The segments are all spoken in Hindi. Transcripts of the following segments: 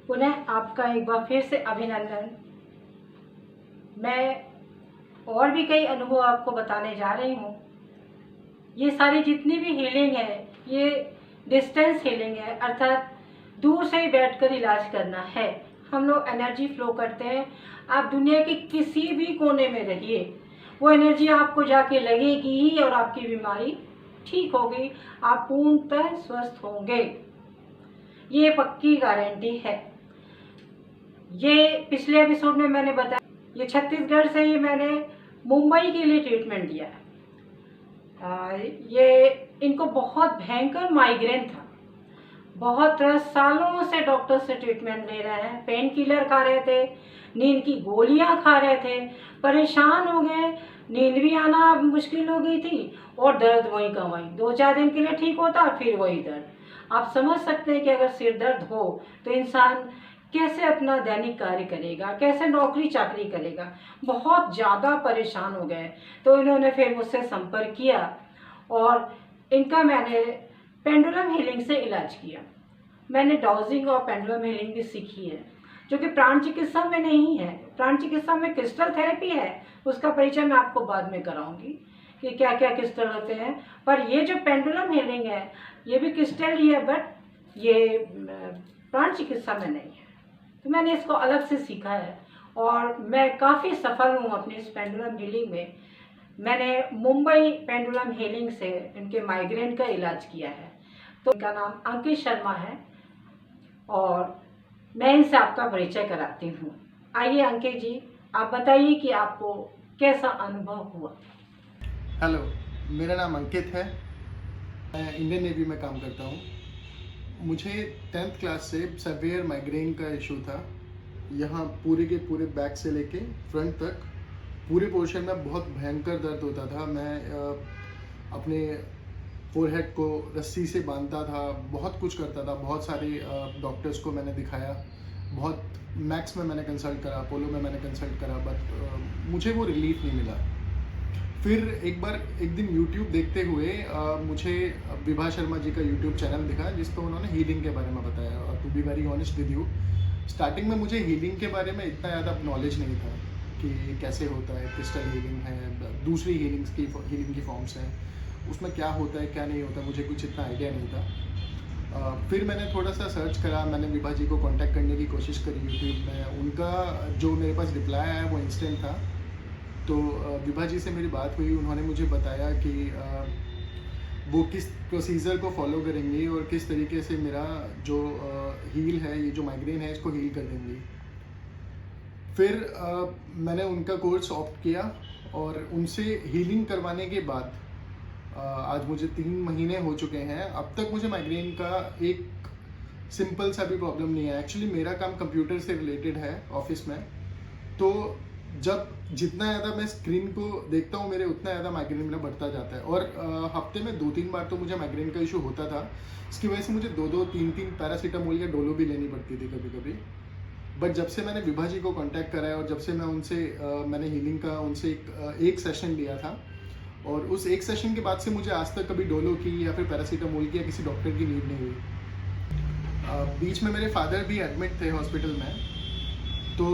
पुनः आपका एक बार फिर से अभिनंदन। मैं और भी कई अनुभव आपको बताने जा रही हूँ। ये सारी जितनी भी हीलिंग है ये डिस्टेंस हीलिंग है, अर्थात दूर से ही बैठकर इलाज करना है। हम लोग एनर्जी फ्लो करते हैं। आप दुनिया के किसी भी कोने में रहिए, वो एनर्जी आपको जाके लगेगी ही और आपकी बीमारी ठीक होगी, आप पूर्णतः स्वस्थ होंगे। ये पक्की गारंटी है। ये पिछले एपिसोड में मैंने बताया, ये छत्तीसगढ़ से ही मैंने मुंबई के लिए ट्रीटमेंट दिया है। ये इनको बहुत भयंकर माइग्रेन था, बहुत सालों से डॉक्टर से ट्रीटमेंट ले रहे हैं, पेन किलर खा रहे थे, नींद की गोलियां खा रहे थे, परेशान हो गए, नींद भी आना मुश्किल हो गई थी और दर्द वहीं का वहीं, 2-4 दिन के लिए ठीक होता फिर वही दर्द। आप समझ सकते हैं कि अगर सिर दर्द हो तो इंसान कैसे अपना दैनिक कार्य करेगा, कैसे नौकरी चाकरी करेगा। बहुत ज़्यादा परेशान हो गए तो इन्होंने फिर मुझसे संपर्क किया और इनका मैंने पेंडुलम हीलिंग से इलाज किया। मैंने डाउजिंग और पेंडुलम हीलिंग भी सीखी है, जो कि प्राण चिकित्सा में नहीं है। प्राण चिकित्सा में क्रिस्टल थेरेपी है, उसका परिचय मैं आपको बाद में कराऊंगी कि क्या क्या क्रिस्टल होते हैं। पर ये जो पेंडुलम हीलिंग है ये भी क्रिस्टल ही है, बट ये प्राण चिकित्सा में नहीं है। तो मैंने इसको अलग से सीखा है और मैं काफ़ी सफल हूँ अपनी इस पेंडुलम हीलिंग में। मैंने मुंबई पेंडुलम हीलिंग से इनके माइग्रेन का इलाज किया है। तो इनका नाम अंकित शर्मा है और मैं इनसे आपका परिचय कराती हूँ। आइए अंकित जी, आप बताइए कि आपको कैसा अनुभव हुआ। हेलो, मेरा नाम अंकित है। मैं इंडियन नेवी में काम करता हूँ। मुझे 10th क्लास से सेवियर माइग्रेन का इशू था। यहाँ पूरे के पूरे बैक से लेके फ्रंट तक पूरे पोर्शन में बहुत भयंकर दर्द होता था। मैं अपने फोरहेड को रस्सी से बांधता था, बहुत कुछ करता था। बहुत सारे डॉक्टर्स को मैंने दिखाया, बहुत मैक्स में मैंने कंसल्ट करा, अपोलो में मैंने कंसल्ट करा, बट मुझे वो रिलीफ नहीं मिला। फिर एक दिन YouTube देखते हुए मुझे विभा शर्मा जी का YouTube चैनल दिखा, जिस पर उन्होंने हीलिंग के बारे में बताया। और to be very honest with you, starting में मुझे हीलिंग के बारे में इतना ज़्यादा नॉलेज नहीं था कि कैसे होता है। क्रिस्टल हीलिंग है, दूसरी हीलिंग की फॉर्म्स हैं, उसमें क्या होता है क्या नहीं होता, मुझे कुछ इतना आइडिया नहीं था। फिर मैंने थोड़ा सा सर्च करा, मैंने विभा जी को कांटेक्ट करने की कोशिश करी यूट्यूब में। उनका जो मेरे पास रिप्लाई आया वो इंस्टेंट था। तो विभा जी से मेरी बात हुई, उन्होंने मुझे बताया कि वो किस प्रोसीजर को फॉलो करेंगी और किस तरीके से मेरा जो हील है, ये जो माइग्रेन है, इसको हील कर देंगी। फिर मैंने उनका कोर्स ऑप्ट किया और उनसे हीलिंग करवाने के बाद आज मुझे 3 महीने हो चुके हैं। अब तक मुझे माइग्रेन का एक सिंपल सा भी प्रॉब्लम नहीं है। एक्चुअली मेरा काम कंप्यूटर से रिलेटेड है ऑफिस में, तो जब जितना ज़्यादा मैं स्क्रीन को देखता हूँ मेरे उतना ज़्यादा माइग्रेन मेरा बढ़ता जाता है। और हफ्ते में 2-3 बार तो मुझे माइग्रेन का इशू होता था। इसकी वजह से मुझे 2-2, 3-3 पैरासीटामोल या डोलो भी लेनी पड़ती थी कभी कभी। बट जब से मैंने विभा जी को कांटेक्ट करा है और जब से मैं उनसे मैंने हीलिंग का उनसे एक सेशन लिया था, और उस एक सेशन के बाद से मुझे आज तक कभी डोलो की या फिर पैरासीटामोल की या किसी डॉक्टर की नीड नहीं हुई। बीच में मेरे फादर भी एडमिट थे हॉस्पिटल में, तो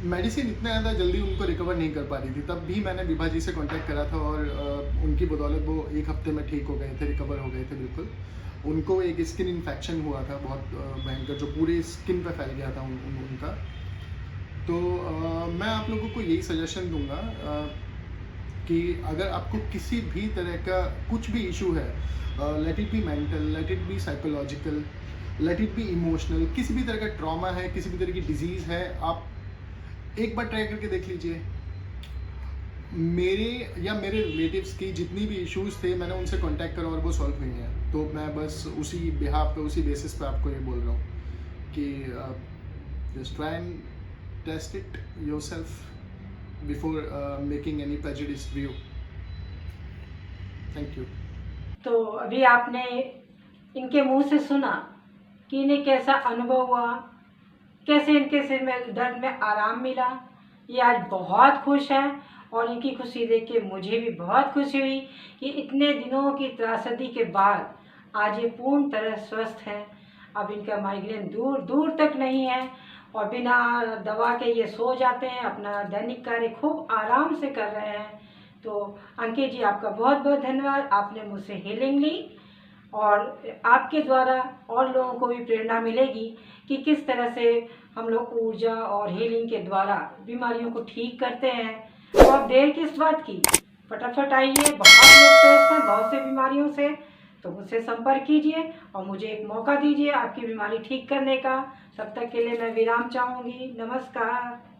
मेडिसिन इतना ज़्यादा जल्दी उनको रिकवर नहीं कर पा रही थी। तब भी मैंने विभा जी से कांटेक्ट करा था और उनकी बदौलत वो 1 हफ्ते में ठीक हो गए थे, रिकवर हो गए थे बिल्कुल। उनको एक स्किन इन्फेक्शन हुआ था बहुत भयंकर, जो पूरे स्किन पे फैल गया था उनका। तो मैं आप लोगों को यही सजेशन दूंगा कि अगर आपको किसी भी तरह का कुछ भी इशू है, let it be mental, let it be psychological, let it be emotional, किसी भी तरह का ट्रॉमा है, किसी भी तरह की डिजीज़ है, आप एक बार ट्राई करके देख लीजिए। मेरे या मेरे रिलेटिव्स की जितनी भी इश्यूज थे, मैंने उनसे कांटेक्ट करा और वो सॉल्व हुई हैं। तो मैं बस उसी बिहाफ पे, उसी बेसिस पे आपको ये बोल रहा हूँ कि just try and test it yourself before making any prejudiced view. Thank you. तो अभी आपने इनके मुंह से सुना कि इन्हें कैसा अनुभव हुआ, कैसे इनके सिर में दर्द में आराम मिला। ये आज बहुत खुश हैं और इनकी खुशी देख के मुझे भी बहुत खुशी हुई कि इतने दिनों की त्रासदी के बाद आज ये पूर्ण तरह स्वस्थ हैं। अब इनका माइग्रेन दूर दूर तक नहीं है और बिना दवा के ये सो जाते हैं, अपना दैनिक कार्य खूब आराम से कर रहे हैं। तो अंकित जी, आपका बहुत बहुत धन्यवाद। आपने मुझसे हीलिंग ली और आपके द्वारा और लोगों को भी प्रेरणा मिलेगी कि किस तरह से हम लोग ऊर्जा और हीलिंग के द्वारा बीमारियों को ठीक करते हैं। तो आप देर किस बात की, फटाफट आइए। बहुत लोग परेशान हैं बहुत से बीमारियों से, तो मुझसे संपर्क कीजिए और मुझे एक मौका दीजिए आपकी बीमारी ठीक करने का। तब तक के लिए मैं विराम चाहूँगी। नमस्कार।